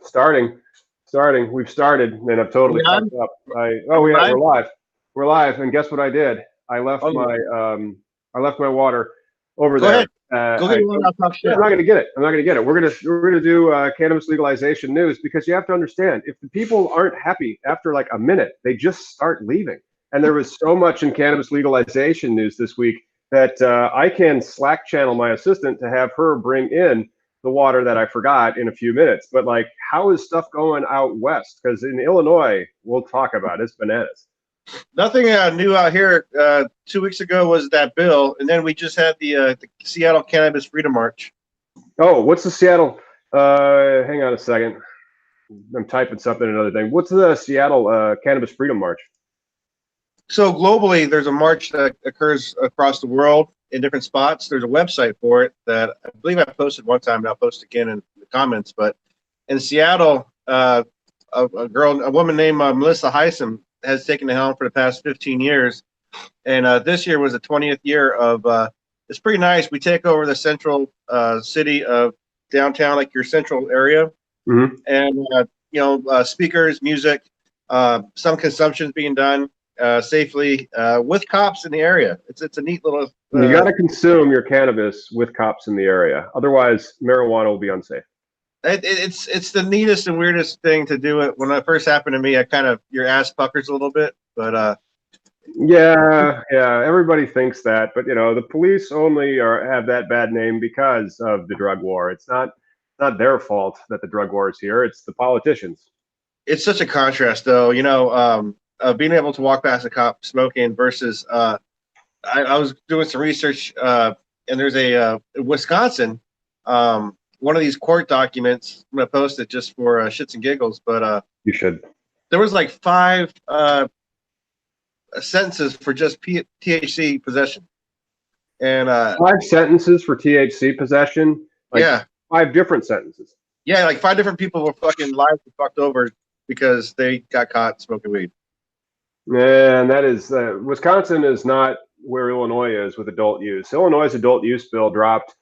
Starting, starting. We've started, and I've Are we totally on? fucked up. Are Oh we yeah, live? we're live. We're live, and guess what I did? I left Oh, my water over go there. ahead. Go get one. I'll talk I'm shit. not gonna get it. I'm not gonna get it. We're gonna do cannabis legalization news because you have to understand if the people aren't happy after like a minute, they just start leaving. And there was so much in cannabis legalization news this week that I can Slack channel my assistant to have her bring in the water that I forgot in a few minutes. But like, how is stuff going out west? Because in Illinois, we'll talk about it. It's bananas. Nothing new out here. 2 weeks ago was that bill, and then we just had the Seattle Cannabis Freedom March. Oh, what's the Seattle? Hang on a second. I'm typing something another thing. What's the Seattle Cannabis Freedom March? So globally, there's a march that occurs across the world in different spots. There's a website for it that I believe I posted one time, and I'll post again in the comments. But in Seattle, a woman named Melissa Heisem has taken the helm for the past 15 years. And this year was the 20th year of, it's pretty nice. We take over the central city of downtown, like your central area. Mm-hmm. And, speakers, music, some consumption being done safely with cops in the area. It's a neat little. You got to consume your cannabis with cops in the area. Otherwise, marijuana will be unsafe. It's the neatest and weirdest thing to do. It when it first happened to me, I kind of your ass puckers a little bit, but yeah, everybody thinks that, but the police only have that bad name because of the drug war. It's not their fault that the drug war is here. It's the politicians. it's such a contrast, though. Being able to walk past a cop smoking versus I was doing some research, and there's a Wisconsin. One of these court documents. I'm gonna post it just for shits and giggles, but You should. there was like 5 sentences for just THC possession, and 5 sentences for THC possession. Like yeah, 5 different sentences. yeah, like 5 different people were fucking lives were fucked over because they got caught smoking weed. And that is Wisconsin is not where Illinois is with adult use. Illinois' adult use bill dropped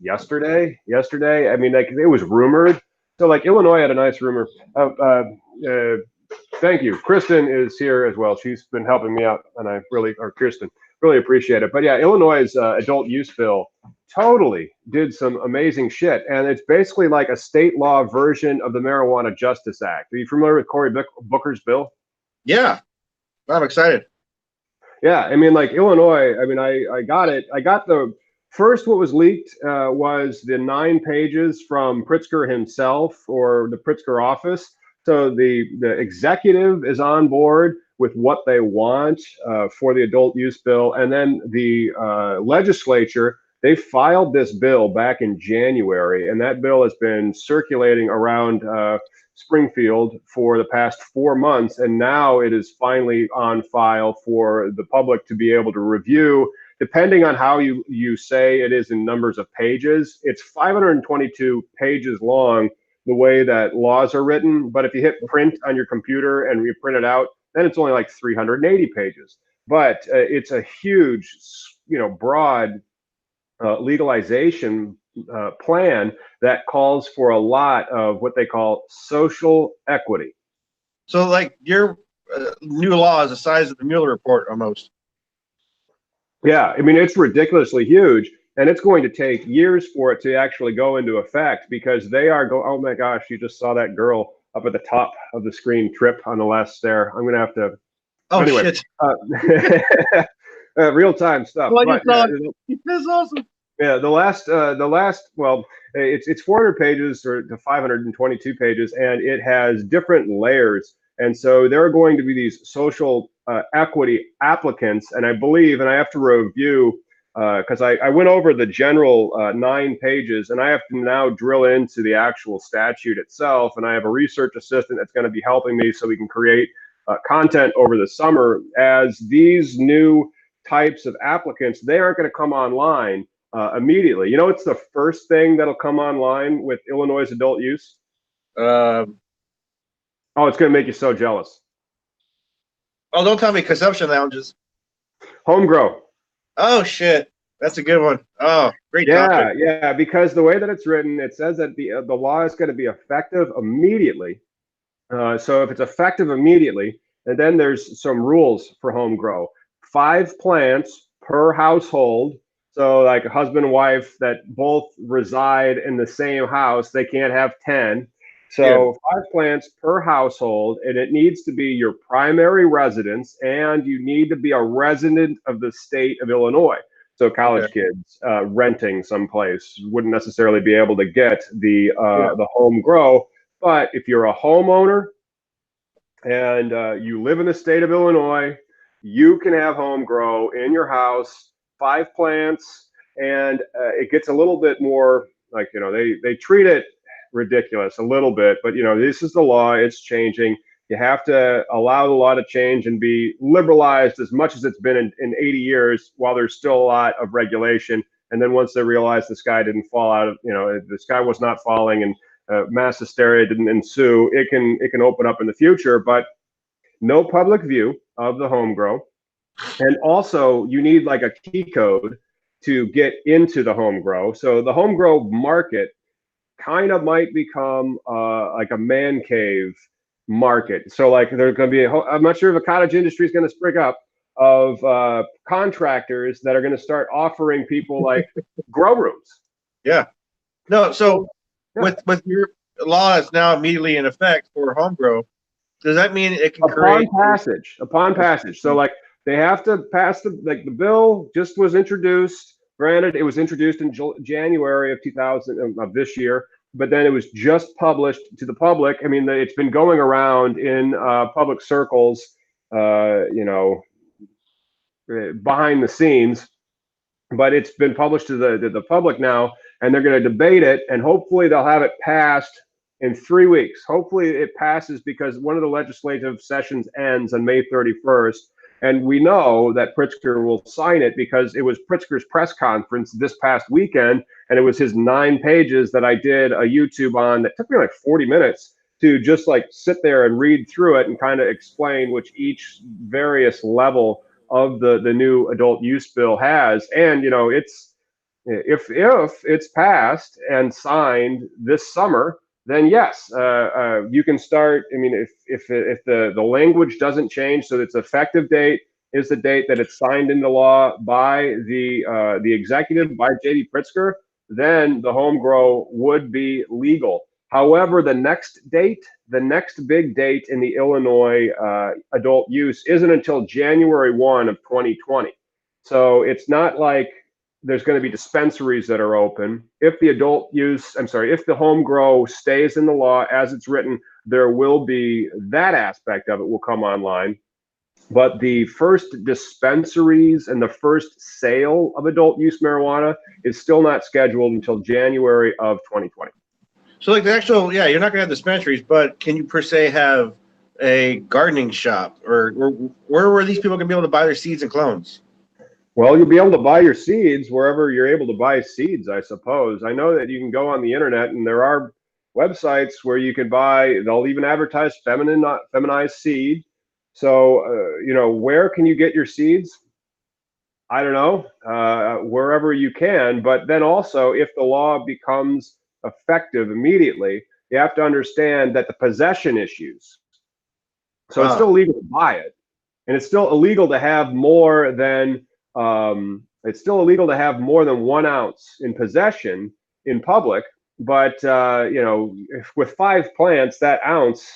yesterday. I mean, like it was rumored. So like Illinois had a nice rumor. Thank you. Kristen is here as well. She's been helping me out, and Kirsten, really appreciate it. But yeah, Illinois' adult use bill totally did some amazing shit, and it's basically like a state law version of the Marijuana Justice Act. Are you familiar with Cory Booker's bill? Yeah, I'm excited. Yeah, I mean, like Illinois. I mean, I got it. I got the first. What was leaked was the 9 pages from Pritzker himself or the Pritzker office. So the executive is on board with what they want for the adult use bill, and then the legislature, they filed this bill back in January, and that bill has been circulating around Springfield for the past 4 months, and now it is finally on file for the public to be able to review. Depending on how you say it is in numbers of pages, it's 522 pages long the way that laws are written. But if you hit print on your computer and you print it out, then it's only like 380 pages. But it's a huge, broad legalization plan that calls for a lot of what they call social equity. So, like your new law is the size of the Mueller report almost. Yeah, I mean, it's ridiculously huge, and it's going to take years for it to actually go into effect because they are going. Oh my gosh, you just saw that girl up at the top of the screen trip on the last stair. I'm going to have to. Oh, anyway, shit. Real time stuff. Well, But, that's awesome. yeah, the last, well, it's 400 pages or to 522 pages, and it has different layers. And so there are going to be these social equity applicants, and I believe, and I have to review because I went over the general 9 pages, and I have to now drill into the actual statute itself. And I have a research assistant that's going to be helping me so we can create content over the summer as these new types of applicants, they aren't going to come online immediately. It's the first thing that'll come online with Illinois' adult use? Oh, it's going to make you so jealous. Oh, don't tell me consumption lounges. Home grow. Oh, shit. That's a good one. Oh, great Yeah, topic. yeah, because the way that it's written, it says that the law is going to be effective immediately. So if it's effective immediately, and then there's some rules for home grow. 5 plants per household. So like a husband and wife that both reside in the same house, they can't have 10. Yeah. So 5 plants per household, and it needs to be your primary residence, and you need to be a resident of the state of Illinois. So Okay. college kids renting someplace wouldn't necessarily be able to get Yeah. the home grow. But if you're a homeowner and you live in the state of Illinois, you can have home grow in your house, 5 plants, and it gets a little bit more like, they treat it ridiculous a little bit, but this is the law, it's changing. You have to allow the law to change and be liberalized as much as it's been in 80 years while there's still a lot of regulation. And then once they realize the sky didn't fall out of, the sky was not falling and mass hysteria didn't ensue, it can open up in the future, but no public view of the home grow. And also, you need like a key code to get into the home grow. So the home grow market kind of might become like a man cave market. So like there's going to be, I'm not sure if the cottage industry is going to spring up of contractors that are going to start offering people like grow rooms. Yeah. No. So Yeah. with your law is now immediately in effect for home grow, does that mean it can create? Upon passage. So like they have to pass the bill just was introduced. Granted, it was introduced in January of 2000 of this year, but then it was just published to the public. I mean, it's been going around in public circles, behind the scenes, but it's been published to the public now, and they're going to debate it, and hopefully they'll have it passed in 3 weeks. Hopefully it passes because one of the legislative sessions ends on May 31st, and we know that Pritzker will sign it because it was Pritzker's press conference this past weekend, and it was his 9 pages that I did a YouTube on that took me like 40 minutes to just like sit there and read through it and kind of explain which each various level of the new adult use bill has. And it's if it's passed and signed this summer, then yes, you can start. I mean, if the language doesn't change, so its effective date is the date that it's signed into law by the executive, by J.D. Pritzker, then the home grow would be legal. However, the next big date in the Illinois adult use isn't until January 1 of 2020. So it's not like there's going to be dispensaries that are open. If the home grow stays in the law as it's written, there will be that aspect of it will come online. But the first dispensaries and the first sale of adult use marijuana is still not scheduled until January of 2020. So like the actual, yeah, you're not gonna have dispensaries, but can you per se have a gardening shop, or where were these people gonna be able to buy their seeds and clones? Well, you'll be able to buy your seeds wherever you're able to buy seeds, I suppose. I know that you can go on the internet and there are websites where you can buy, they'll even advertise feminized seed. So, where can you get your seeds? I don't know, wherever you can. But then also, if the law becomes effective immediately, you have to understand that the possession issues. So it's still legal to buy it, and it's still illegal to have more than 1 ounce in possession in public. But with 5 plants, that ounce,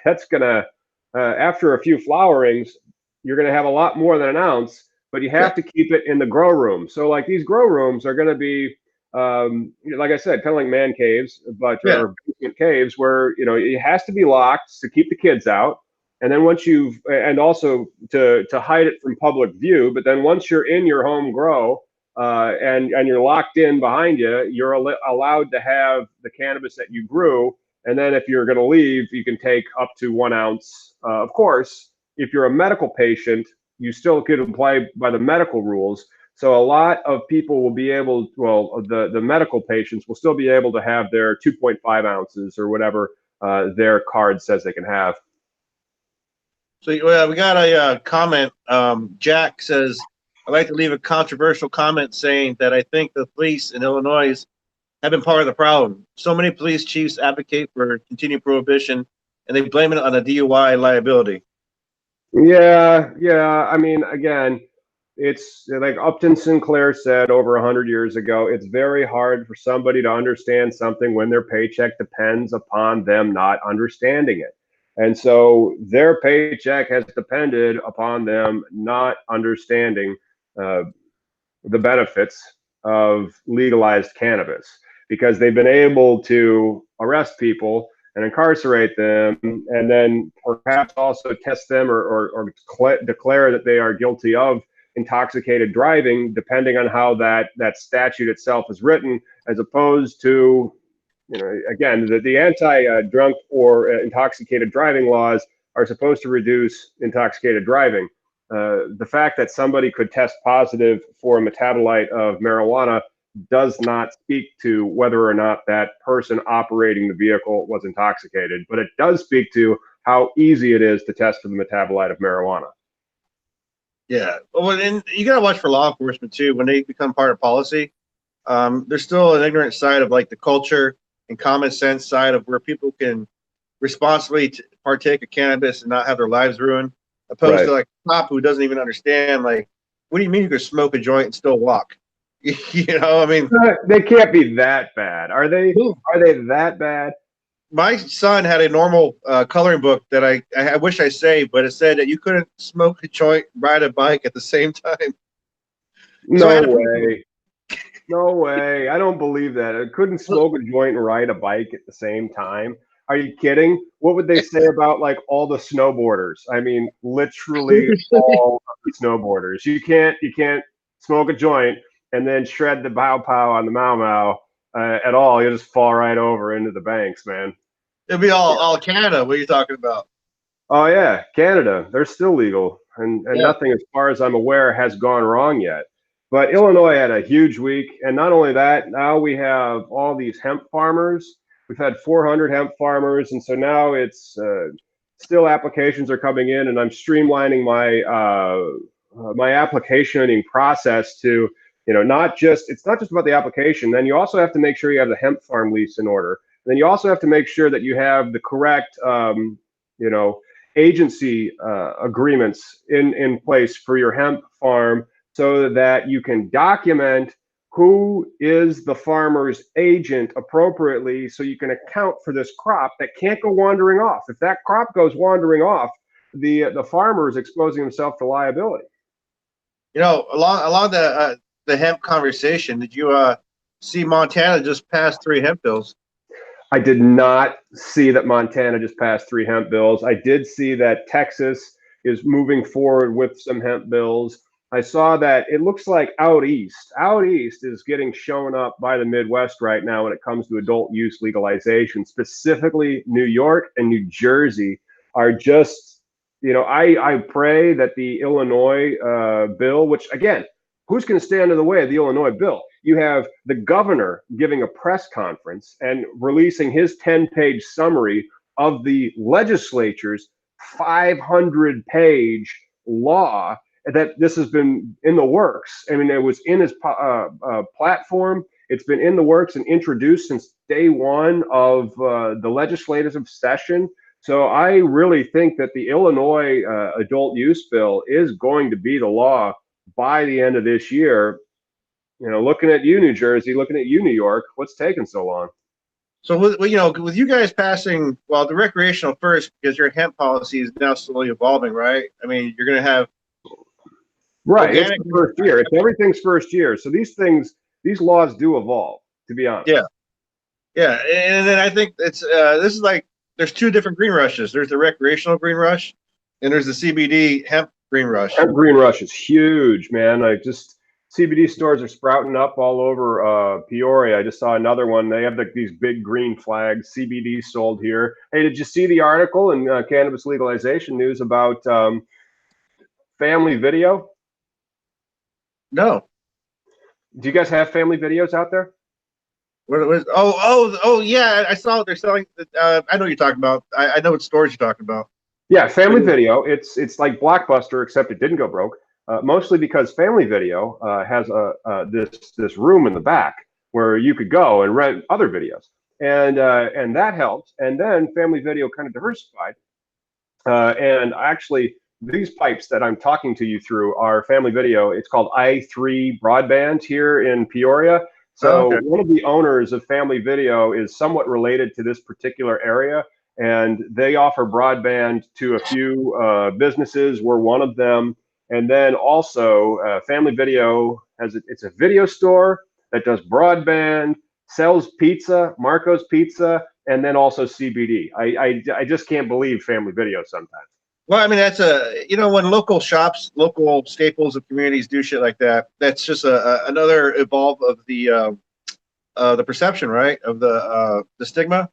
that's gonna after a few flowerings, you're gonna have a lot more than an ounce. But you have to keep it in the grow room. So like these grow rooms are gonna be like I said, kind of like man caves, or basement caves where it has to be locked to keep the kids out. And then and also to hide it from public view. But then once you're in your home grow and you're locked in behind you, you're allowed to have the cannabis that you grew. And then if you're going to leave, you can take up to 1 ounce. Of course, if you're a medical patient, you still could apply by the medical rules. So a lot of people will be able, the medical patients will still be able to have their 2.5 ounces or whatever their card says they can have. So we got a comment. Jack says, I'd like to leave a controversial comment saying that I think the police in Illinois have been part of the problem. So many police chiefs advocate for continued prohibition, and they blame it on a DUI liability. Yeah, yeah. I mean, again, it's like Upton Sinclair said over 100 years ago, it's very hard for somebody to understand something when their paycheck depends upon them not understanding it. And so their paycheck has depended upon them not understanding uh, the benefits of legalized cannabis because they've been able to arrest people and incarcerate them and then perhaps also test them or declare that they are guilty of intoxicated driving, depending on how that statute itself is written, as opposed to, again, the anti-drunk or intoxicated driving laws are supposed to reduce intoxicated driving. The fact that somebody could test positive for a metabolite of marijuana does not speak to whether or not that person operating the vehicle was intoxicated, but it does speak to how easy it is to test for the metabolite of marijuana. Yeah, well, and you got to watch for law enforcement too when they become part of policy. There's still an ignorant side of like the culture and common sense side of where people can responsibly partake of cannabis and not have their lives ruined, opposed to like a cop who doesn't even understand. Like, what do you mean you could smoke a joint and still walk? I mean, they can't be that bad, are they? Are they that bad? My son had a normal coloring book that I wish I saved, but it said that you couldn't smoke a joint, ride a bike at the same time. No way. No way. I don't believe that. I couldn't smoke a joint and ride a bike at the same time. Are you kidding? What would they say about like all the snowboarders? I mean, literally all of the snowboarders. You can't smoke a joint and then shred the pow pow on the mau mau at all. You'll just fall right over into the banks, man. It'd be all Canada. What are you talking about? Oh yeah, Canada. They're still legal, and nothing, as far as I'm aware, has gone wrong yet. But Illinois had a huge week, and not only that, now we have all these hemp farmers. We've had 400 hemp farmers, and so now it's still applications are coming in, and I'm streamlining my applicationing process to, not just, it's not just about the application. Then you also have to make sure you have the hemp farm lease in order. Then you also have to make sure that you have the correct, agency agreements in place for your hemp farm, so that you can document who is the farmer's agent appropriately, so you can account for this crop that can't go wandering off. If that crop goes wandering off, the farmer is exposing himself to liability. Along the hemp conversation, did you see Montana just passed 3 hemp bills? I did not see that Montana just passed 3 hemp bills. I did see that Texas is moving forward with some hemp bills. I saw that it looks like out east is getting shown up by the Midwest right now when it comes to adult use legalization. Specifically, New York and New Jersey are just, I pray that the Illinois bill, which again, who's going to stand in the way of the Illinois bill? You have the governor giving a press conference and releasing his 10-page summary of the legislature's 500-page law that this has been in the works. I mean, it was in his platform. It's been in the works and introduced since day one of the legislative session. So I really think that the Illinois adult use bill is going to be the law by the end of this year. Looking at you, New Jersey, looking at you, New York, what's taking so long? So with you guys passing, well, the recreational first, because your hemp policy is now slowly evolving, right? I mean, you're going to have it's the first year. It's everything's first year. So these laws do evolve, to be honest. Yeah, and then I think it's this is like there's 2 different green rushes. There's the recreational green rush, and there's the CBD hemp green rush. Hemp green rush is huge, man. CBD stores are sprouting up all over Peoria. I just saw another one. They have these big green flags, CBD sold here. Hey, did you see the article in Cannabis Legalization News about family video? No. Do you guys have family videos out there? What was? Oh, yeah. I saw they're selling. I know what you're talking about. I know what stores you're talking about. Yeah, family video. It's like Blockbuster, except it didn't go broke. mostly because Family Video has this room in the back where you could go and rent other videos, and that helped. And then Family Video kind of diversified, and actually these pipes that I'm talking to you through are Family Video. It's called i3 Broadband here in Peoria. Oh, So okay. one of the owners of Family Video is somewhat related to this particular area, and they offer broadband to a few businesses. We're one of them. And then also Family Video it's a video store that does broadband, sells pizza, Marco's Pizza, and then also CBD. I just can't believe Family Video sometimes. Well, I mean, that's when local shops, local staples of communities do shit like that, that's just another evolve of the perception, right? Of the stigma.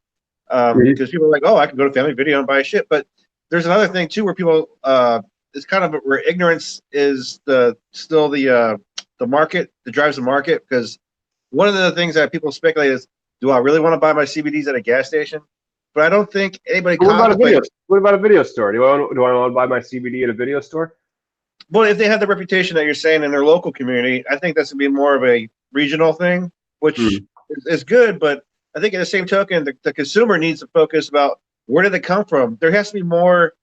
Because people are like, oh, I can go to Family Video and buy shit. But there's another thing too, where people, it's kind of where ignorance is still the market that drives the market. Because one of the things that people speculate is, do I really want to buy my CBDs at a gas station? But I don't think anybody contemplates. What about a video store? Do I want to buy my CBD at a video store? Well, if they have the reputation that you're saying in their local community, I think that's gonna be more of a regional thing, which is good. But I think, in the same token, the consumer needs to focus about where did it come from. There has to be more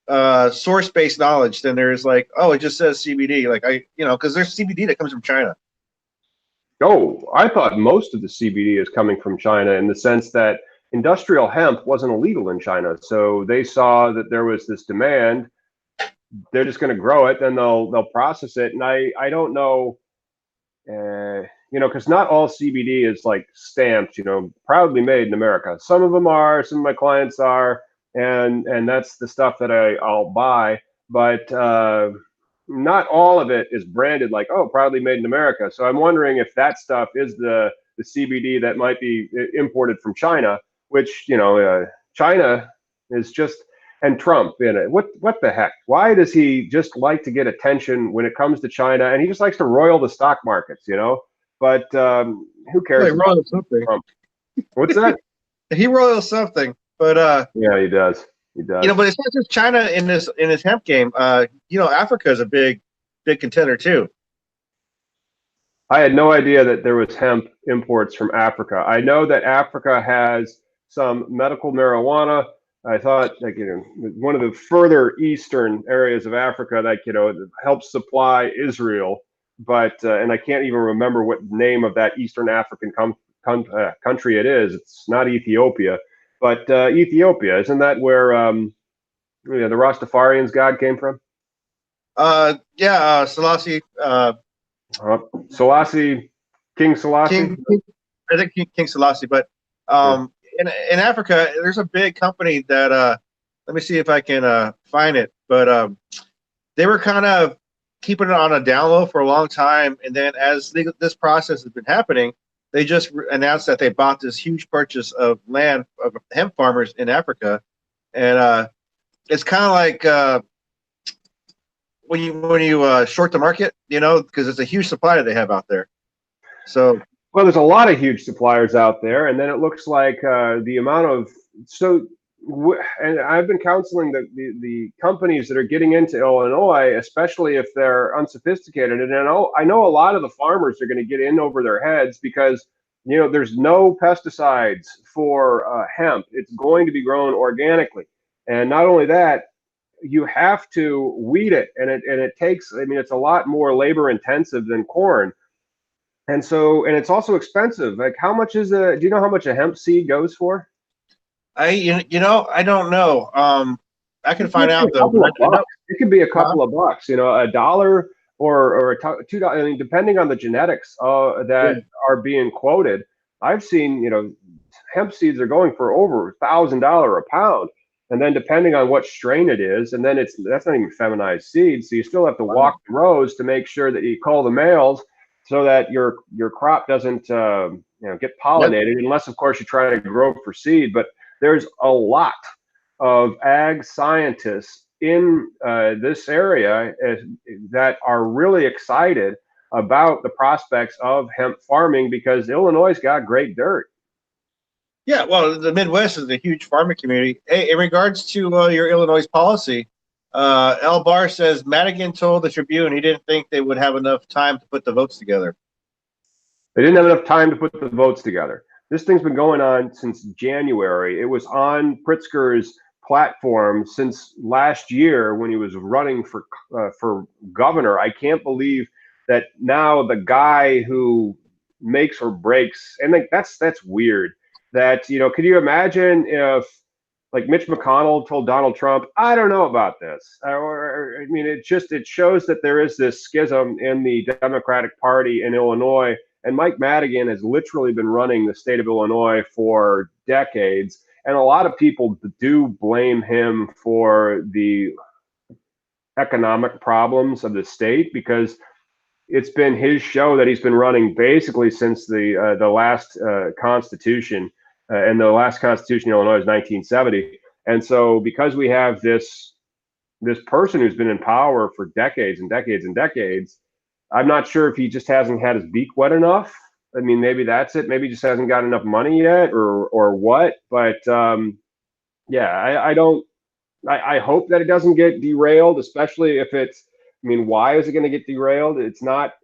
source-based knowledge than there is like, oh, it just says CBD. Like because there's CBD that comes from China. Oh, I thought most of the CBD is coming from China in the sense that industrial hemp wasn't illegal in China. So they saw that there was this demand. They're just going to grow it, then they'll process it. And I don't know, because not all CBD is like stamped, proudly made in America. Some of them are, some of my clients are, and that's the stuff that I'll buy. But not all of it is branded like, oh, proudly made in America. So I'm wondering if that stuff is the CBD that might be imported from China, which, China is just, and Trump in it. What the heck? Why does he just like to get attention when it comes to China? And he just likes to roil the stock markets, But who cares? Well, he roils something. Trump. What's that? He roils something, but yeah, he does. He does. But it's not just China in this hemp game. Africa is a big contender too. I had no idea that there was hemp imports from Africa. I know that Africa has some medical marijuana. I thought, one of the further eastern areas of Africa that helps supply Israel, but and I can't even remember what name of that Eastern African country it is. It's not Ethiopia, but Ethiopia, isn't that where the Rastafarians' God came from? Selassie. Selassie, King Selassie. I think King Selassie, but in Africa, there's a big company that let me see if I can find it, but they were kind of keeping it on a down low for a long time, and then as this process has been happening, they just announced that they bought this huge purchase of land of hemp farmers in Africa, and it's kind of like when you short the market, because it's a huge supply that they have out there. So, well, there's a lot of huge suppliers out there, and then it looks like the amount of and I've been counseling the companies that are getting into Illinois, especially if they're unsophisticated. And I know a lot of the farmers are going to get in over their heads because there's no pesticides for hemp. It's going to be grown organically, and not only that, you have to weed it, and it takes. I mean, it's a lot more labor intensive than corn, and it's also expensive. Like, how much is do you know how much a hemp seed goes for? I don't know. I can find out though. It could be a couple of bucks. $1 or $2. I mean, depending on the genetics that are being quoted. I've seen hemp seeds are going for over $1,000 a pound. And then depending on what strain it is, and then that's not even feminized seeds, so you still have to walk the rows to make sure that you cull the males so that your crop doesn't get pollinated, unless of course you're trying to grow for seed. But there's a lot of ag scientists in this area that are really excited about the prospects of hemp farming because Illinois' got great dirt. Yeah, well, the Midwest is a huge farming community. Hey, in regards to your Illinois policy, L. Barr says Madigan told the Tribune he didn't think they would have enough time to put the votes together. They didn't have enough time to put the votes together. This thing's been going on since January. It was on Pritzker's platform since last year when he was running for governor. I can't believe that now the guy who makes or breaks, and like that's weird. That could you imagine if like Mitch McConnell told Donald Trump, I don't know about this. I mean, it shows that there is this schism in the Democratic Party in Illinois. And Mike Madigan has literally been running the state of Illinois for decades. And a lot of people do blame him for the economic problems of the state because it's been his show that he's been running basically since the last Constitution, and the last Constitution in Illinois is 1970. And so, because we have this person who's been in power for decades and decades and decades, I'm not sure if he just hasn't had his beak wet enough. I mean, maybe that's it. Maybe he just hasn't got enough money yet, or what. But yeah, I don't. I hope that it doesn't get derailed, especially if it's. I mean, why is it going to get derailed? It's not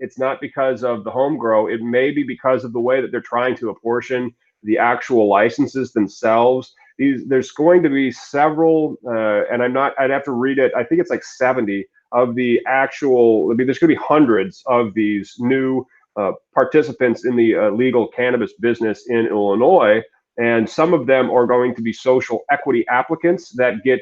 because of the home grow. It may be because of the way that they're trying to apportion the actual licenses themselves. There's going to be several, and I'd have to read it. I think it's like 70 of the actual. I mean, there's going to be hundreds of these new participants in the legal cannabis business in Illinois. And some of them are going to be social equity applicants that get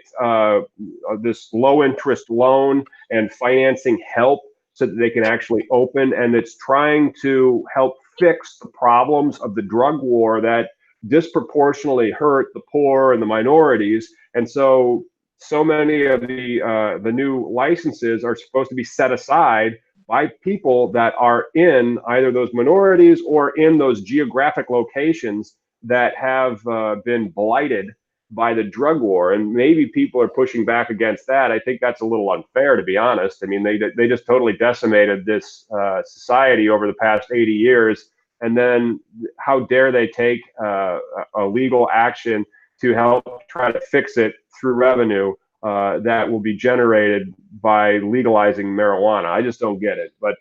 this low interest loan and financing help so that they can actually open. And it's trying to help fix the problems of the drug war that disproportionately hurt the poor and the minorities. And so many of the new licenses are supposed to be set aside by people that are in either those minorities or in those geographic locations that have been blighted by the drug war. And maybe people are pushing back against that. I think that's a little unfair, to be honest. I mean, they just totally decimated this society over the past 80 years. And then how dare they take a legal action to help try to fix it through revenue that will be generated by legalizing marijuana. I just don't get it. But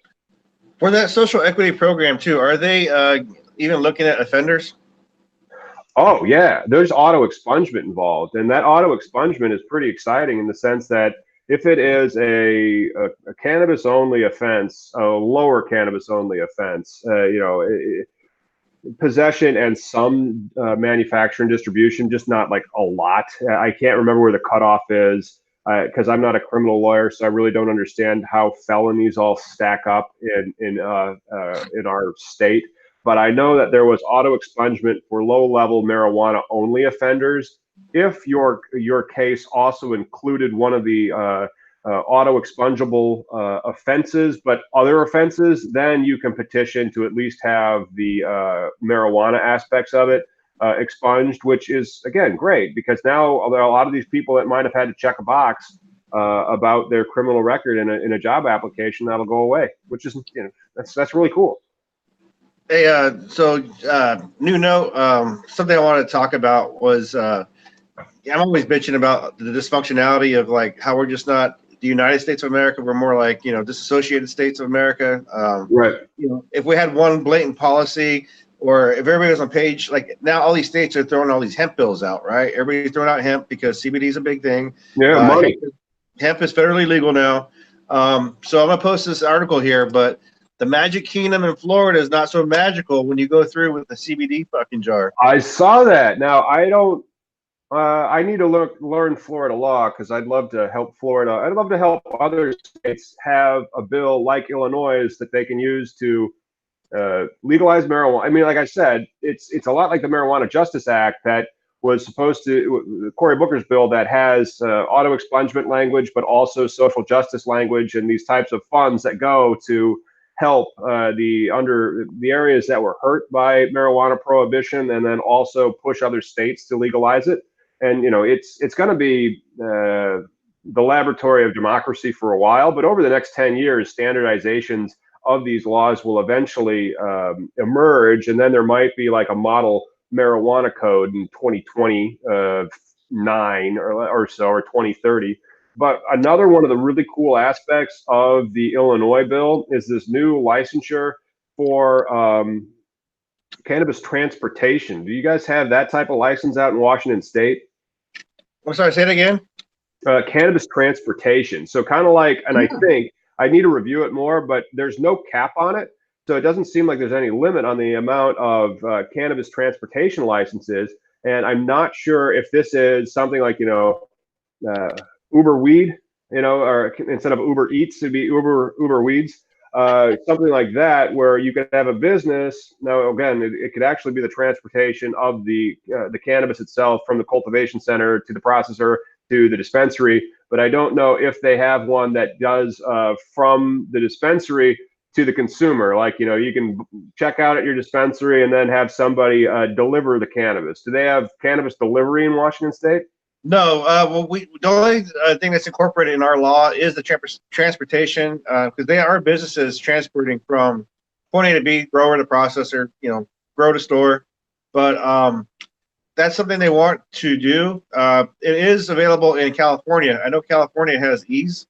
for that social equity program too, are they even looking at offenders? Oh, yeah, there's auto expungement involved. And that auto expungement is pretty exciting in the sense that if it is a cannabis only offense, a lower cannabis only offense, possession and some manufacture and distribution, just not like a lot. I can't remember where the cutoff is because I'm not a criminal lawyer, so I really don't understand how felonies all stack up in our state. But I know that there was auto expungement for low-level marijuana-only offenders. If your case also included one of the auto expungible offenses, but other offenses, then you can petition to at least have the marijuana aspects of it expunged, which is, again, great because now there are a lot of these people that might have had to check a box about their criminal record in a job application. That'll go away, which is, that's really cool. Hey, new note, something I wanted to talk about was I'm always bitching about the dysfunctionality of like how we're just not the United States of America. We're more like, disassociated states of America. Right. If we had one blatant policy or if everybody was on page, like now all these states are throwing all these hemp bills out, right? Everybody's throwing out hemp because CBD is a big thing. Yeah, money. Hemp is federally legal now. So I'm going to post this article here, but the Magic Kingdom in Florida is not so magical when you go through with the CBD fucking jar. I saw that. Now, I don't. I need to learn Florida law because I'd love to help Florida. I'd love to help other states have a bill like Illinois that they can use to legalize marijuana. I mean, like I said, it's a lot like the Marijuana Justice Act that was supposed to Cory Booker's bill that has auto expungement language, but also social justice language and these types of funds that go to help the areas that were hurt by marijuana prohibition, and then also push other states to legalize it. And it's going to be the laboratory of democracy for a while, but over the next 10 years, standardizations of these laws will eventually emerge, and then there might be like a model marijuana code in 2029 or so, or 2030. But another one of the really cool aspects of the Illinois bill is this new licensure for cannabis transportation. Do you guys have that type of license out in Washington State? I'm sorry, say it again. Cannabis transportation. So kind of like, and I think I need to review it more, but there's no cap on it. So it doesn't seem like there's any limit on the amount of cannabis transportation licenses. And I'm not sure if this is something like, Uber Weed, or instead of Uber Eats, it'd be Uber Weeds, something like that, where you could have a business. Now, again, it could actually be the transportation of the cannabis itself from the cultivation center to the processor to the dispensary. But I don't know if they have one that does from the dispensary to the consumer. Like, you can check out at your dispensary and then have somebody deliver the cannabis. Do they have cannabis delivery in Washington State? No, well, the only thing that's incorporated in our law is the transportation, because they are businesses transporting from point A to B, grower to processor, grow to store. But that's something they want to do. It is available in California. I know California has Ease,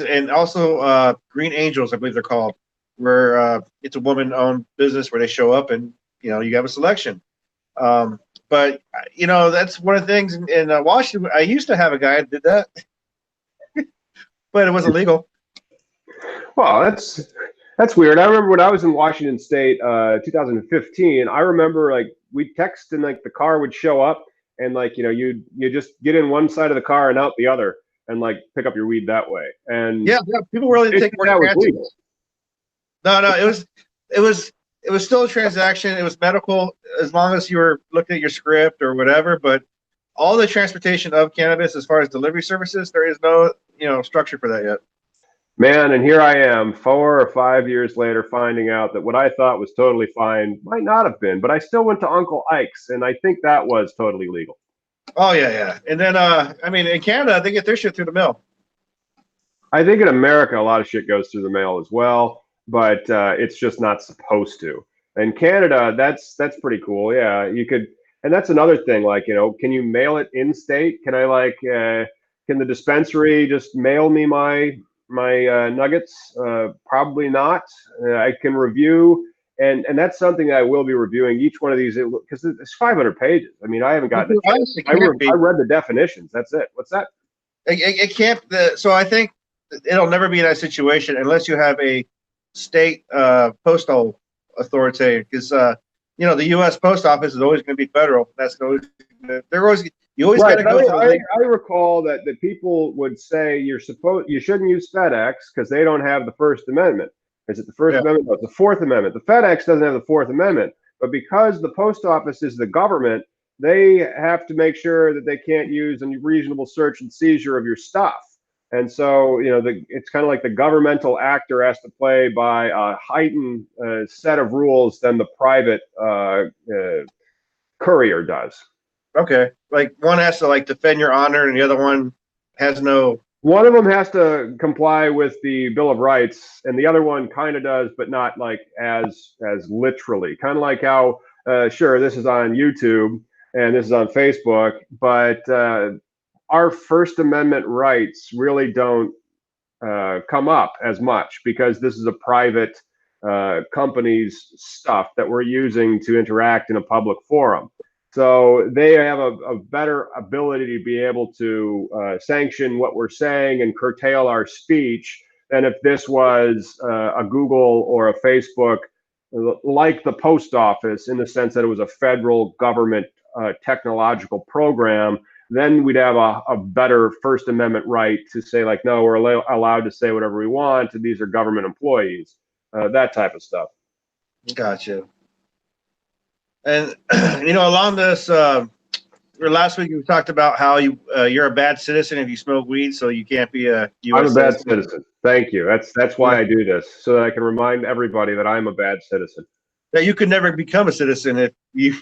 and also Green Angels, I believe they're called, where it's a woman-owned business where they show up and you have a selection. But that's one of the things in Washington. I used to have a guy that did that, but it wasn't legal. Well, that's weird. I remember when I was in Washington State, 2015. I remember like we'd text and like the car would show up, and like you just get in one side of the car and out the other, and like pick up your weed that way. And yeah, people really take more chances. No, it was still a transaction. It was medical, as long as you were looking at your script or whatever. But all the transportation of cannabis, as far as delivery services, there is no structure for that yet. Man, and here I am 4 or 5 years later finding out that what I thought was totally fine might not have been, but I still went to Uncle Ike's, and I think that was totally legal. Oh, yeah. And then, in Canada, they get their shit through the mail. I think in America, a lot of shit goes through the mail as well, but it's just not supposed to. In Canada, that's pretty cool. Yeah, you could, and that's another thing. Like, can you mail it in state? Can I can the dispensary just mail me my nuggets? Probably not. I can review, and that's something I will be reviewing each one of these because it's 500 pages. I mean, I haven't gotten it. I read the definitions. That's it. What's that? It can't. So I think it'll never be in that situation unless you have a state postal authority, because the U.S. post office is always going to be federal. That's always you always got to go. I recall that people would say you shouldn't use FedEx because they don't have the First Amendment. Is it the First Amendment? No, it's the Fourth Amendment. The FedEx doesn't have the Fourth Amendment, but because the post office is the government, they have to make sure that they can't use a reasonable search and seizure of your stuff. And so, it's kind of like the governmental actor has to play by a heightened set of rules than the private courier does. Okay. Like one has to defend your honor and the other one has no. One of them has to comply with the Bill of Rights and the other one kind of does, but not as literally. Kind of like how, sure, this is on YouTube and this is on Facebook, but our First Amendment rights really don't come up as much because this is a private company's stuff that we're using to interact in a public forum. So they have a better ability to be able to sanction what we're saying and curtail our speech than if this was a Google or a Facebook, like the post office, in the sense that it was a federal government technological program. Then we'd have a better First Amendment right to say, no, we're allowed to say whatever we want, and these are government employees, that type of stuff. Gotcha. And, along this, last week you talked about how you're a bad citizen if you smoke weed, so you can't be a U.S. I'm a bad citizen. Thank you. That's why I do this, so that I can remind everybody that I'm a bad citizen. That you could never become a citizen if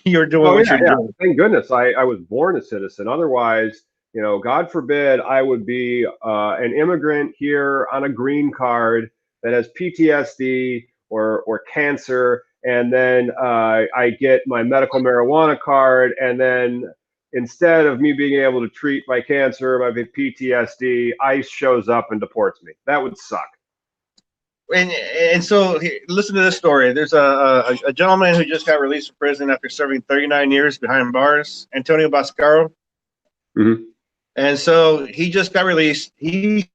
you're doing what you're doing. Thank goodness I was born a citizen. Otherwise, God forbid, I would be an immigrant here on a green card that has PTSD or cancer, and then I get my medical marijuana card, and then instead of me being able to treat my cancer, my PTSD, ICE shows up and deports me. That would suck. And so listen to this story. There's a gentleman who just got released from prison after serving 39 years behind bars, Antonio Bascaro. Mm-hmm. And so he just got released. He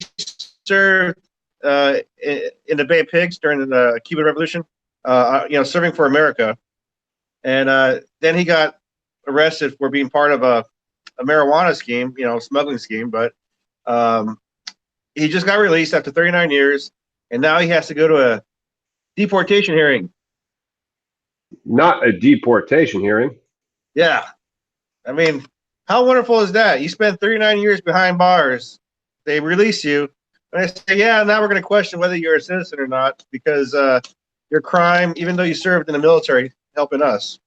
served in the Bay of Pigs during the Cuban Revolution, serving for America. And then he got arrested for being part of a marijuana scheme, smuggling scheme. But he just got released after 39 years, and now he has to go to a deportation hearing. Not a deportation hearing. Yeah. I mean, how wonderful is that? You spend 39 years behind bars. They release you. And they say, yeah, now we're going to question whether you're a citizen or not because your crime, even though you served in the military, helping us.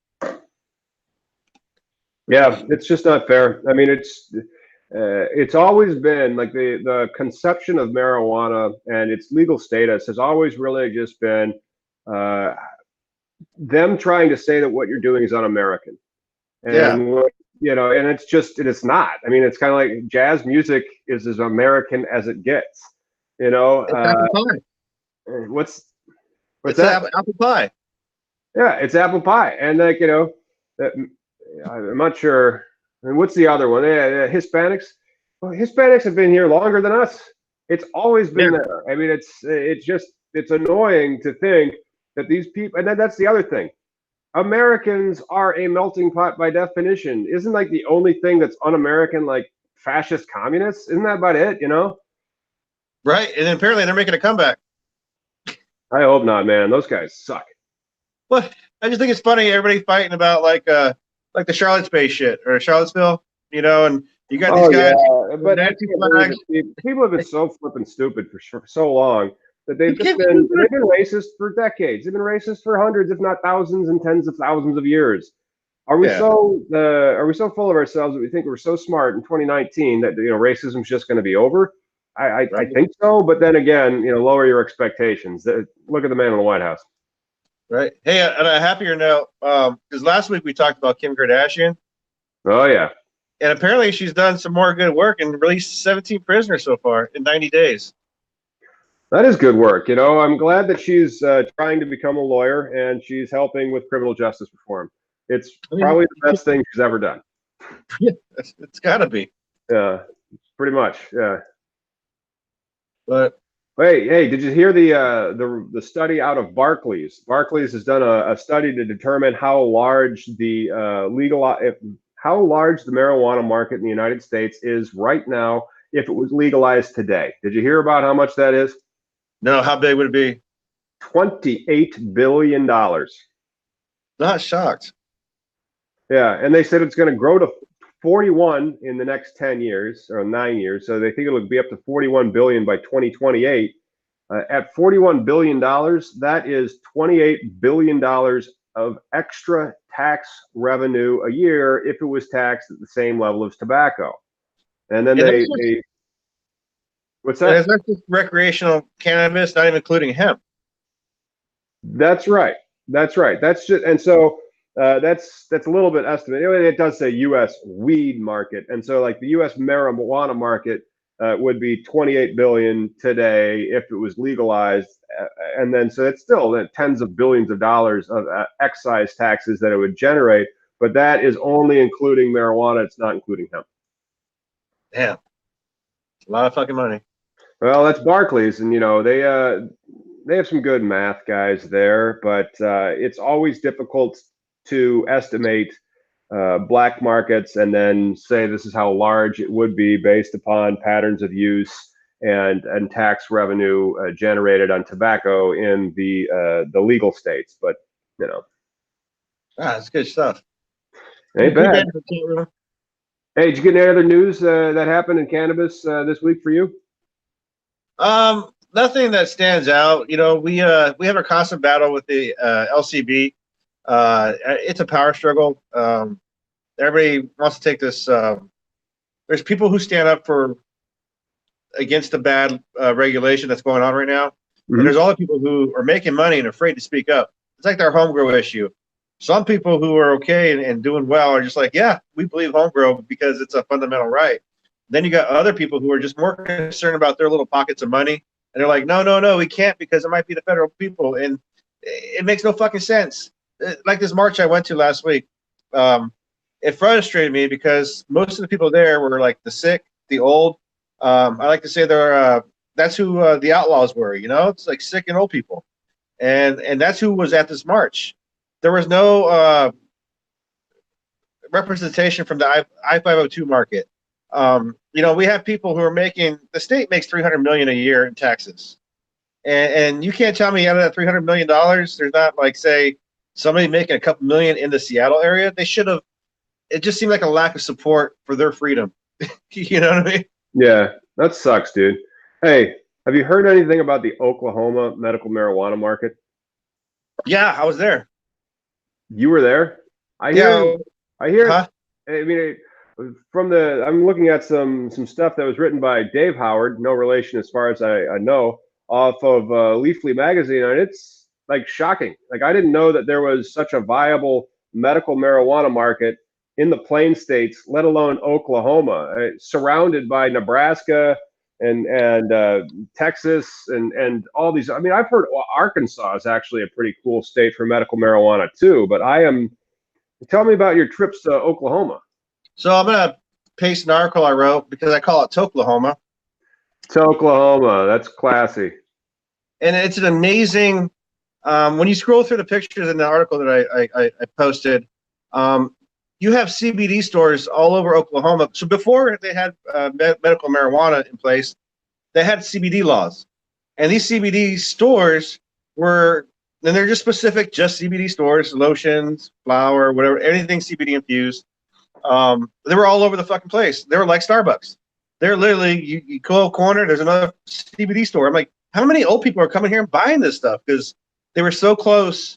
Yeah, it's just not fair. I mean, it's always been like the conception of marijuana and its legal status has always really just been them trying to say that what you're doing is un-American. And and it's not. I mean, it's kind of like jazz music is as American as it gets. It's apple pie. What's it's that? Apple pie. Yeah, it's apple pie, and I'm not sure. And what's the other one? Yeah, Hispanics. Well, Hispanics have been here longer than us. It's always been there. I mean, it's annoying to think that these people, and then that's the other thing. Americans are a melting pot by definition. Isn't like the only thing that's un-American like fascist communists? Isn't that about it? Right, and then apparently they're making a comeback. I hope not, man. Those guys suck. Well, I just think it's funny everybody fighting about like the Charlottesville shit or Charlottesville, and you got these guys. Yeah. But people have been so flipping stupid for so long that they've been racist for decades. They've been racist for hundreds, if not thousands and tens of thousands of years. Are we so full of ourselves that we think we're so smart in 2019 that racism's just going to be over? I think so, but then again, lower your expectations. Look at the man in the White House. Right. Hey, on a happier note, because last week we talked about Kim Kardashian. Oh yeah. And apparently she's done some more good work and released 17 prisoners so far in 90 days. That is good work. I'm glad that she's trying to become a lawyer and she's helping with criminal justice reform. It's probably the best thing she's ever done. Yeah, it's got to be. Yeah, pretty much. Yeah. But hey, did you hear the study out of Barclays? Barclays has done a study to determine how large the marijuana market in the United States is right now if it was legalized today. Did you hear about how much that is? No, how big would it be? $28 billion. Not shocked. Yeah, and they said it's going to grow to 41 in the next 10 years or 9 years. So they think it'll be up to 41 billion by 2028. At $41 billion, that is $28 billion of extra tax revenue a year if it was taxed at the same level as tobacco. And then what's that? That's just recreational cannabis, not even including hemp. That's right. That's just, and so that's a little bit estimated. It does say U.S. weed market, and so like the U.S. marijuana market would be 28 billion today if it was legalized, and then so it's still tens of billions of dollars of excise taxes that it would generate. But that is only including marijuana. It's not including hemp. Damn, a lot of fucking money. Well, that's Barclays, and they have some good math guys there, but it's always difficult to estimate black markets and then say this is how large it would be based upon patterns of use and tax revenue generated on tobacco in the legal states. But that's good stuff. Ain't bad. Hey, did you get any other news that happened in cannabis this week for you? Nothing that stands out. We have a constant battle with the LCB. It's a power struggle. Everybody wants to take this. There's people who stand up against the bad regulation that's going on right now. Mm-hmm. And there's all the people who are making money and afraid to speak up. It's like their home grow issue. Some people who are okay and doing well are just like, yeah, we believe home grow because it's a fundamental right. Then you got other people who are just more concerned about their little pockets of money, and they're like, no, no, no, we can't because it might be the federal people, and it makes no fucking sense. Like this march I went to last week, it frustrated me because most of the people there were like the sick, the old. I like to say they're that's who the outlaws were. You know, it's like sick and old people, and that's who was at this march. There was no representation from the I-502 market. You know, we have people who are making, the state makes $300 million a year in taxes, and you can't tell me out of that $300 million, there's not like say somebody making a couple million in the Seattle area. They should have. It just seemed like a lack of support for their freedom. You know what I mean? Yeah, that sucks, dude. Hey, have you heard anything about the Oklahoma medical marijuana market? Yeah, I was there. You were there. I hear. Yeah. I hear. Huh? I mean, from the I'm looking at some stuff that was written by Dave Howard, no relation as far as I know, off of Leafly magazine, and it's like shocking. Like I didn't know that there was such a viable medical marijuana market in the Plain States, let alone Oklahoma, surrounded by Nebraska and Texas and all these. I mean, I've heard Arkansas is actually a pretty cool state for medical marijuana too. But I am. Tell me about your trips to Oklahoma. So I'm gonna paste an article I wrote because I call it Toklahoma. To Oklahoma, that's classy. And it's an amazing. When you scroll through the pictures in the article that I posted, you have CBD stores all over Oklahoma. So before they had medical marijuana in place, they had CBD laws, and these CBD stores were, and they're just specific, just CBD stores, lotions, flour, whatever, anything CBD infused. They were all over the fucking place. They were like Starbucks. They're literally, you go a corner, there's another CBD store. I'm like, how many old people are coming here and buying this stuff? Because they were so close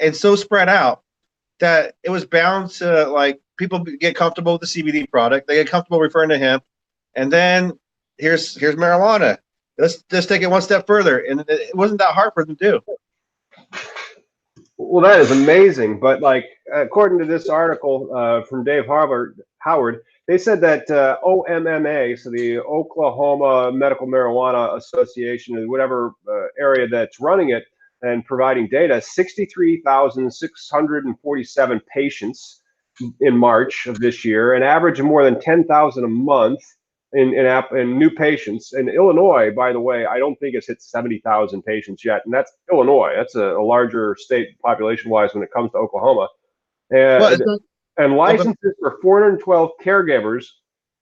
and so spread out that it was bound to, like, people get comfortable with the CBD product. They get comfortable referring to hemp. And then here's marijuana. Let's just take it one step further. And it wasn't that hard for them to do. Well, that is amazing. But like, according to this article from Dave Howard, they said that OMMA, so the Oklahoma Medical Marijuana Association, is whatever area that's running it and providing data, 63,647 patients in March of this year, an average of more than 10,000 a month in new patients. In Illinois, by the way, I don't think it's hit 70,000 patients yet, and that's Illinois. That's a larger state population-wise when it comes to Oklahoma. And licenses for 412 caregivers,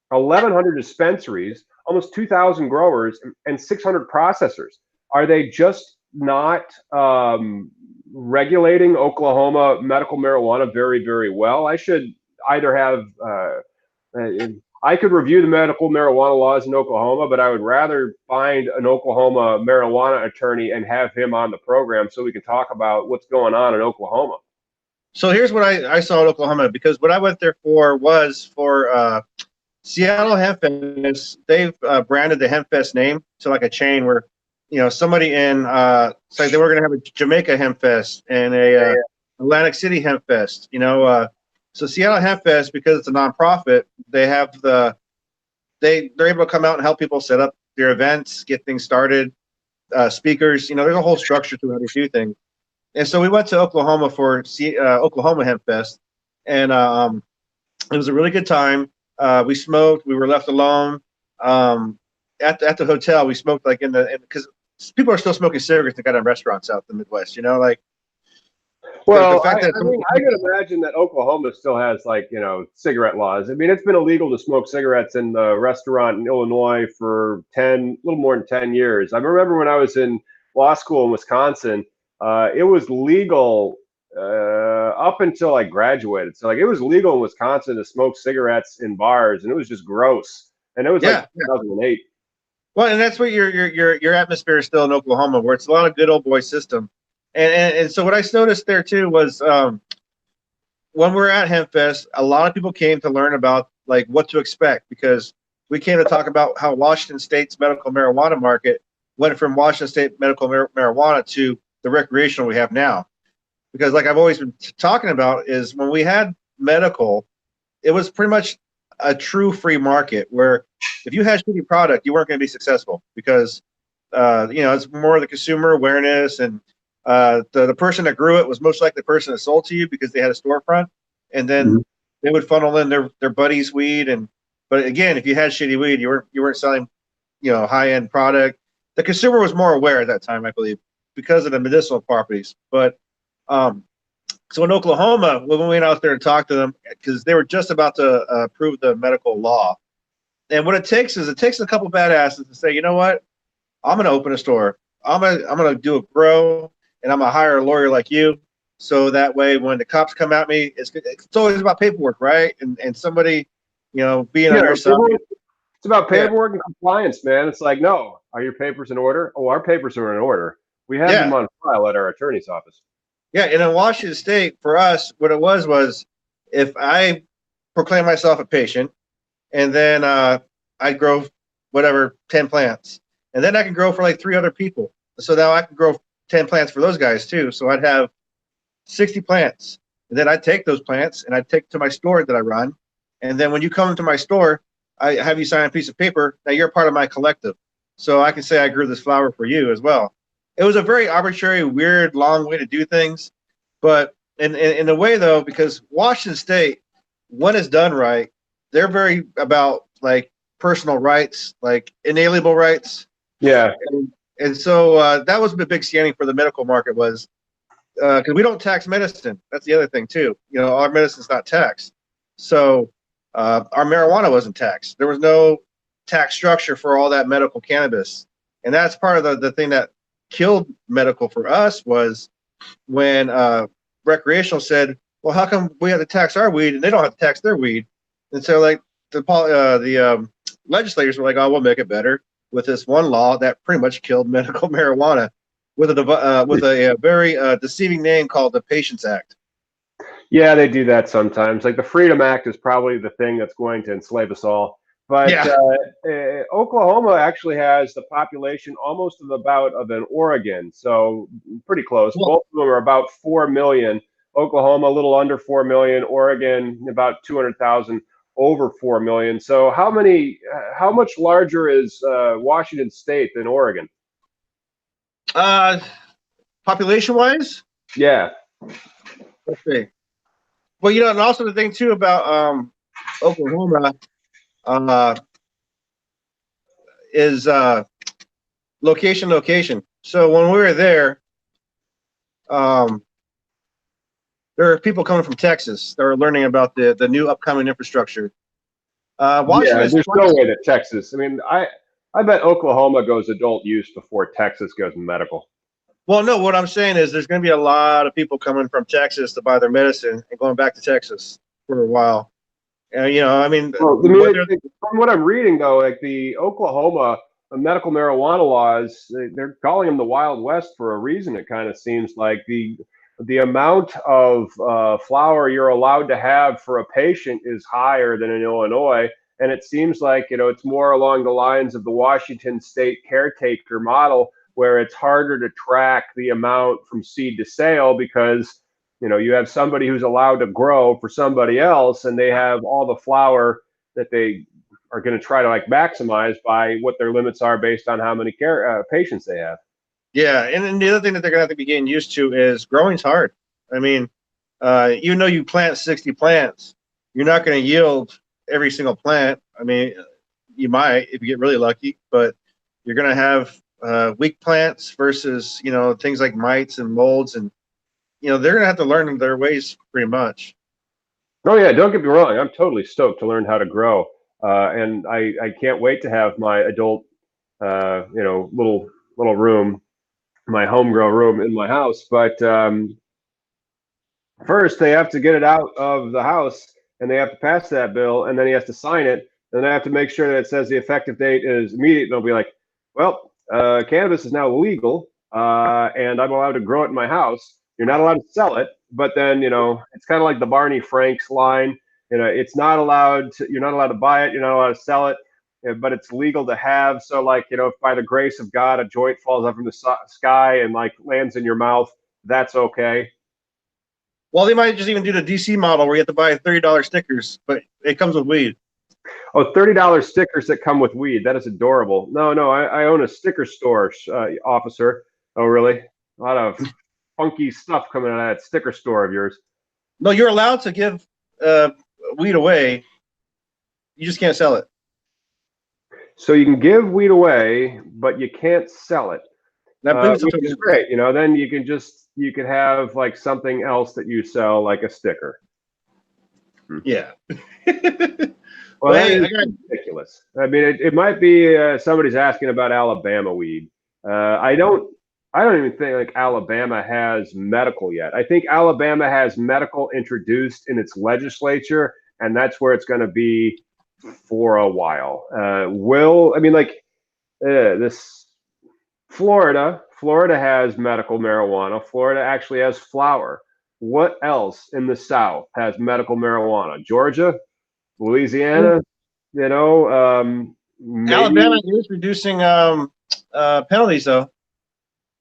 1,100 dispensaries, almost 2,000 growers, and 600 processors. Are they just not regulating Oklahoma medical marijuana very, very well? I should either have I could review the medical marijuana laws in Oklahoma, but I would rather find an Oklahoma marijuana attorney and have him on the program so we can talk about what's going on in Oklahoma. So here's what I saw in Oklahoma, because what I went there for was for Seattle Hemp Fest. They've branded the Hemp Fest name to like a chain where, you know, somebody in it's like they were going to have a Jamaica Hemp Fest and a Atlantic City Hemp Fest. You know, so Seattle Hemp Fest, because it's a nonprofit, they have they're able to come out and help people set up their events, get things started, speakers. You know, there's a whole structure to how they do things. And so we went to Oklahoma for Oklahoma Hemp Fest, and it was a really good time. We smoked. We were left alone at the hotel. We smoked like because people are still smoking cigarettes in goddamn restaurants out in the Midwest. You know, like. Well, I mean, I can imagine that Oklahoma still has, like, you know, cigarette laws. I mean, it's been illegal to smoke cigarettes in the restaurant in Illinois for a little more than 10 years. I remember when I was in law school in Wisconsin, it was legal up until I graduated. So, like, it was legal in Wisconsin to smoke cigarettes in bars, and it was just gross. And it was like 2008. Well, and that's what your atmosphere is still in Oklahoma, where it's a lot of good old boy system. And so what I noticed there too was when we were at HempFest, a lot of people came to learn about like what to expect, because we came to talk about how Washington State's medical marijuana market went from Washington State medical marijuana to the recreational we have now. because like I've always been talking about is when we had medical, it was pretty much a true free market where if you had shitty product, you weren't going to be successful because it's more the consumer awareness and the person that grew it was most likely the person that sold to you because they had a storefront, and then they would funnel in their buddy's weed. And but again, if you had shitty weed, you weren't selling high end product. The consumer was more aware at that time, I believe, because of the medicinal properties. But so in Oklahoma, when we went out there to talk to them, because they were just about to approve the medical law, and what it takes a couple badasses to say, you know what, I'm going to open a store. I'm gonna do a grow, and I'm gonna hire a lawyer like you, so that way when the cops come at me, it's always about paperwork, right? And somebody, being on your side. It's about paperwork and compliance, man. It's like, no, are your papers in order? Oh, our papers are in order. We have them on file at our attorney's office. Yeah, and in Washington State, for us, what it was if I proclaim myself a patient, and then I grow whatever 10 plants, and then I can grow for like 3 other people. So now I can grow 10 plants for those guys too. So I'd have 60 plants, and then I'd take those plants and I'd take to my store that I run, and then when you come to my store, I have you sign a piece of paper that you're part of my collective. So I can say I grew this flower for you as well. It was a very arbitrary, weird, long way to do things. But in a way, though, because Washington State, when it's done right, they're very about like personal rights, like inalienable rights. Yeah. And so that was the big standing for the medical market was because we don't tax medicine. That's the other thing, too. Our medicine's not taxed. So our marijuana wasn't taxed. There was no tax structure for all that medical cannabis. And that's part of the thing that killed medical for us was when recreational said, well, how come we have to tax our weed and they don't have to tax their weed? And so like the legislators were like, oh, we'll make it better with this one law that pretty much killed medical marijuana with a very deceiving name called the Patients Act. Yeah, they do that sometimes. Like the Freedom Act is probably the thing that's going to enslave us all. But Oklahoma actually has the population almost of an Oregon, so pretty close. Well, both of them are about 4 million. Oklahoma a little under 4 million. Oregon about 200,000, over 4 million. So how much larger is Washington State than Oregon? Population wise? Yeah. Let's see. Well, and also the thing too about Oklahoma is location. So when we were there, there are people coming from Texas that are learning about the new upcoming infrastructure. There's no way that Texas. I mean, I bet Oklahoma goes adult use before Texas goes medical. Well, no, what I'm saying is there's going to be a lot of people coming from Texas to buy their medicine and going back to Texas for a while. From what I'm reading, though, like the Oklahoma medical marijuana laws, they're calling them the Wild West for a reason. It kind of seems like the amount of flower you're allowed to have for a patient is higher than in Illinois. And it seems like, it's more along the lines of the Washington State caretaker model, where it's harder to track the amount from seed to sale because, you have somebody who's allowed to grow for somebody else, and they have all the flower that they are going to try to like maximize by what their limits are based on how many patients they have. Yeah, and the other thing that they're going to have to be getting used to is growing's hard. I mean, even though you plant 60 plants, you're not going to yield every single plant. I mean, you might if you get really lucky, but you're going to have weak plants versus, things like mites and molds, and, they're going to have to learn their ways pretty much. Oh, yeah, don't get me wrong. I'm totally stoked to learn how to grow. And I can't wait to have my adult, little room, my home grow room in my house. But first, they have to get it out of the house, and they have to pass that bill, and then he has to sign it. And I have to make sure that it says the effective date is immediate. They'll be like, well, cannabis is now legal, and I'm allowed to grow it in my house. You're not allowed to sell it, but then, it's kind of like the Barney Franks line. It's not allowed to, you're not allowed to buy it. You're not allowed to sell it, but it's legal to have. So like, if by the grace of God, a joint falls up from the sky and like lands in your mouth, that's okay. Well, they might just even do the DC model where you have to buy $30 stickers, but it comes with weed. Oh, $30 stickers that come with weed. That is adorable. No, no, I own a sticker store, officer. Oh, really? A lot of funky stuff coming out of that sticker store of yours. No, you're allowed to give weed away. You just can't sell it. So you can give weed away, but you can't sell it, And I believe it's up which to is great. Then you could have like something else that you sell, like a sticker. yeah. Well, that Hey, is ridiculous. I mean, it might be somebody's asking about Alabama weed. I don't even think like Alabama has medical yet. I think Alabama has medical introduced in its legislature, and that's where it's going to be for a while. This Florida has medical marijuana. Florida actually has flower. What else in the South has medical marijuana? Georgia, Louisiana, maybe. Alabama is reducing penalties, though.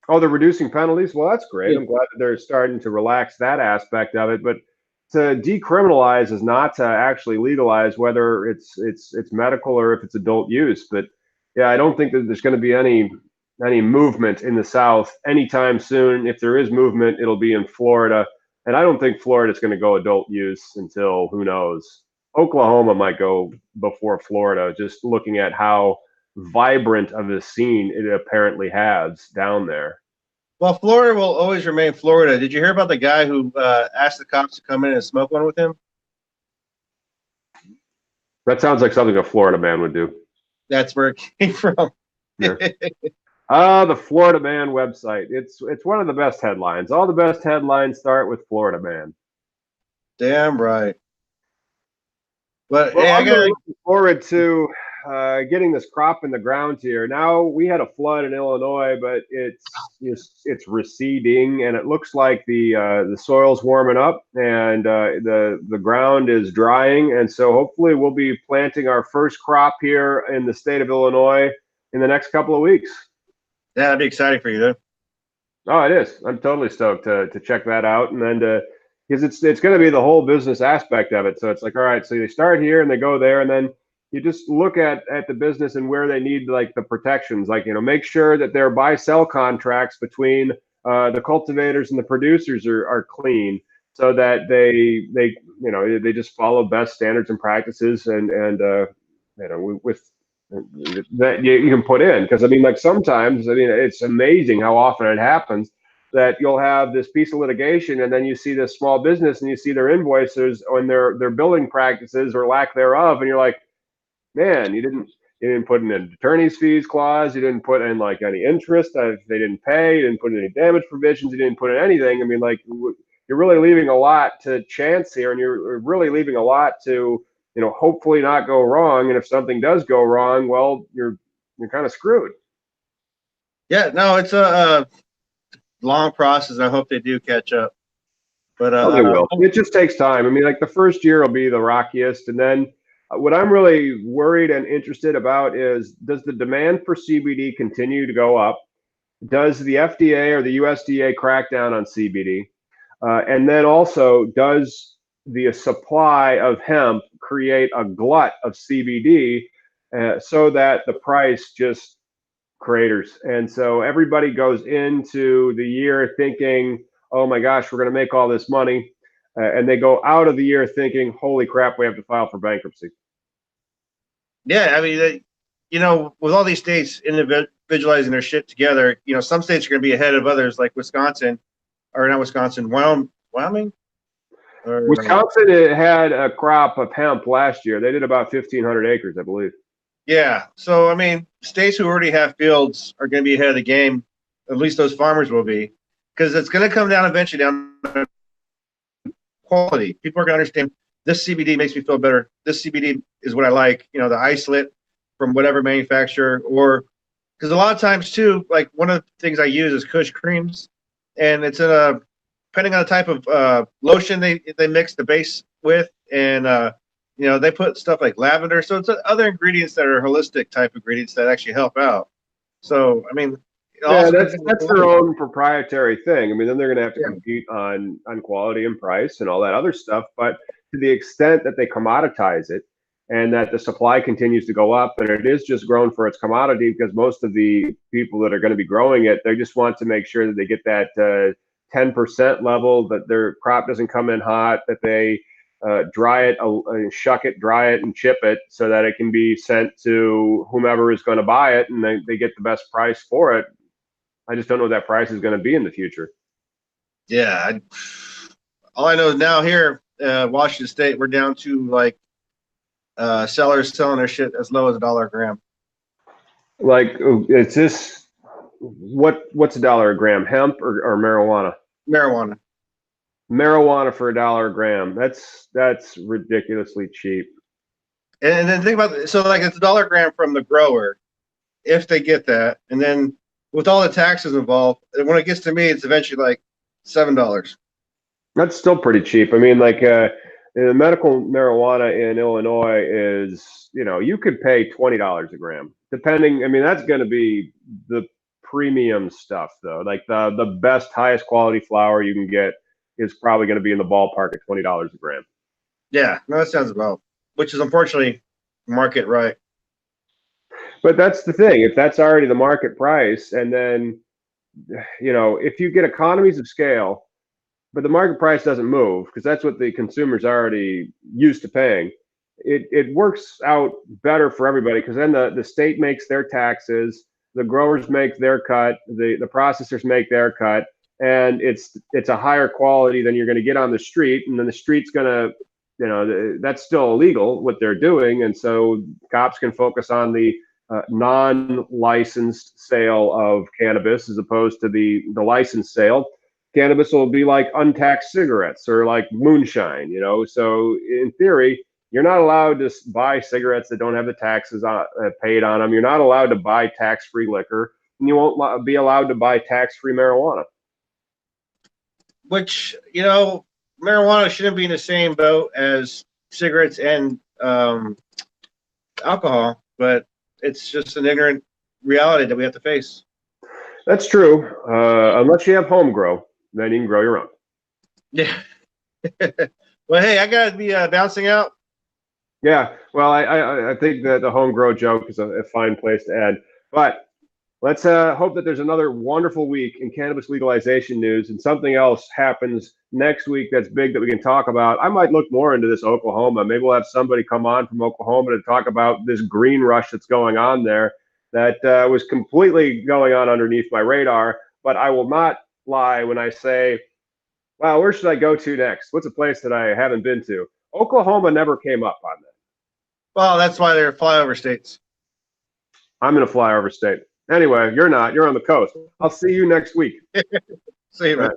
Oh, they're reducing penalties. Well, that's great. Yeah. I'm glad that they're starting to relax that aspect of it. But to decriminalize is not to actually legalize, whether it's medical or if it's adult use. But yeah, I don't think that there's going to be any movement in the South anytime soon. If there is movement, it'll be in Florida, and I don't think Florida's going to go adult use until who knows. Oklahoma might go before Florida, just looking at how vibrant of a scene it apparently has down there. Well, Florida will always remain Florida. Did you hear about the guy who asked the cops to come in and smoke one with him? That sounds like something a Florida man would do. That's where it came from. Yeah. The Florida Man website. It's one of the best headlines. All the best headlines start with Florida Man. Damn right. But Well, hey, I'm really looking forward to getting this crop in the ground here. Now we had a flood in Illinois, but it's receding, and it looks like the soil's warming up, and the ground is drying, and so hopefully we'll be planting our first crop here in the state of Illinois in the next couple of weeks. yeah, that'd be exciting for you, though. Oh, it is. I'm totally stoked to check that out, and then because it's going to be the whole business aspect of it. So it's like, all right, so they start here and they go there, and then you just look at the business and where they need like the protections, like make sure that their buy sell contracts between the cultivators and the producers are clean, so that they just follow best standards and practices, and with that you can put in. Because I mean, like sometimes, I mean, it's amazing how often it happens that you'll have this piece of litigation, and then you see this small business and you see their invoices and their billing practices or lack thereof, and you're like, man, you didn't put in an attorney's fees clause, you didn't put in like any interest if they didn't pay, you didn't put in any damage provisions, you didn't put in anything. I mean, like you're really leaving a lot to chance here, and you're really leaving a lot to hopefully not go wrong. And if something does go wrong, well, you're kind of screwed. Yeah, no, it's a long process. I hope they do catch up. But they will. It just takes time. I mean, like the first year will be the rockiest, and then what I'm really worried and interested about is, does the demand for CBD continue to go up? Does the FDA or the USDA crack down on CBD? And then also, does the supply of hemp create a glut of CBD so that the price just craters? And so everybody goes into the year thinking, oh my gosh, we're going to make all this money. And they go out of the year thinking, holy crap, we have to file for bankruptcy. Yeah, I mean, with all these states individualizing their shit together, some states are going to be ahead of others, like Wisconsin, or not Wisconsin, Wyoming. Wisconsin had a crop of hemp last year. They did about 1,500 acres, I believe. Yeah, so I mean, states who already have fields are going to be ahead of the game. At least those farmers will be, because it's going to come down eventually down to quality. People are going to understand, this CBD makes me feel better. This CBD is what I like. The isolate from whatever manufacturer, or because a lot of times too, like one of the things I use is Kush creams, and it's depending on the type of lotion they mix the base with, and they put stuff like lavender. So it's other ingredients that are holistic type ingredients that actually help out. So I mean, It Yeah, also that's their own proprietary thing. I mean, then they're going to have to Yeah. compete on quality and price and all that other stuff. But to the extent that they commoditize it and that the supply continues to go up, and it is just grown for its commodity, because most of the people that are going to be growing it, they just want to make sure that they get that 10% level, that their crop doesn't come in hot, that they dry it, shuck it, dry it, and chip it so that it can be sent to whomever is going to buy it, and they get the best price for it. I just don't know what that price is going to be in the future. Yeah. All I know is now here, Washington State, we're down to like sellers selling their shit as low as $1 a gram. Like, it's this, what's $1 a gram? Hemp or marijuana? Marijuana. Marijuana for $1 a gram. That's ridiculously cheap. And then think about it. So like it's $1 a gram from the grower, if they get that, and then with all the taxes involved, when it gets to me, it's eventually like $7. That's still pretty cheap. I mean, like, the medical marijuana in Illinois is, you could pay $20 a gram, depending. I mean, that's going to be the premium stuff, though. Like the best, highest quality flower you can get is probably going to be in the ballpark at $20 a gram. Yeah, no, that sounds about, which is unfortunately market right. But that's the thing. If that's already the market price, and then, if you get economies of scale, but the market price doesn't move because that's what the consumer's already used to paying, it works out better for everybody, because then the state makes their taxes, the growers make their cut, the processors make their cut, and it's a higher quality than you're going to get on the street. And then the street's going to, that's still illegal what they're doing, and so cops can focus on the non-licensed sale of cannabis as opposed to the licensed sale. Cannabis will be like untaxed cigarettes or like moonshine, So in theory, you're not allowed to buy cigarettes that don't have the taxes paid on them. You're not allowed to buy tax-free liquor, and you won't be allowed to buy tax-free marijuana. Which, marijuana shouldn't be in the same boat as cigarettes and alcohol, but it's just an ignorant reality that we have to face. That's true. Unless you have home grow, then you can grow your own. Yeah. Well, hey, I got to be bouncing out. Yeah. Well, I think that the home grow joke is a fine place to end. But let's hope that there's another wonderful week in cannabis legalization news, and something else happens next week that's big that we can talk about. I might look more into this Oklahoma. Maybe we'll have somebody come on from Oklahoma to talk about this green rush that's going on there that was completely going on underneath my radar. But I will not lie when I say, wow, where should I go to next? What's a place that I haven't been to? Oklahoma never came up on that. Well, that's why they're flyover states. I'm in a flyover state. Anyway, you're not. You're on the coast. I'll see you next week. See you, man.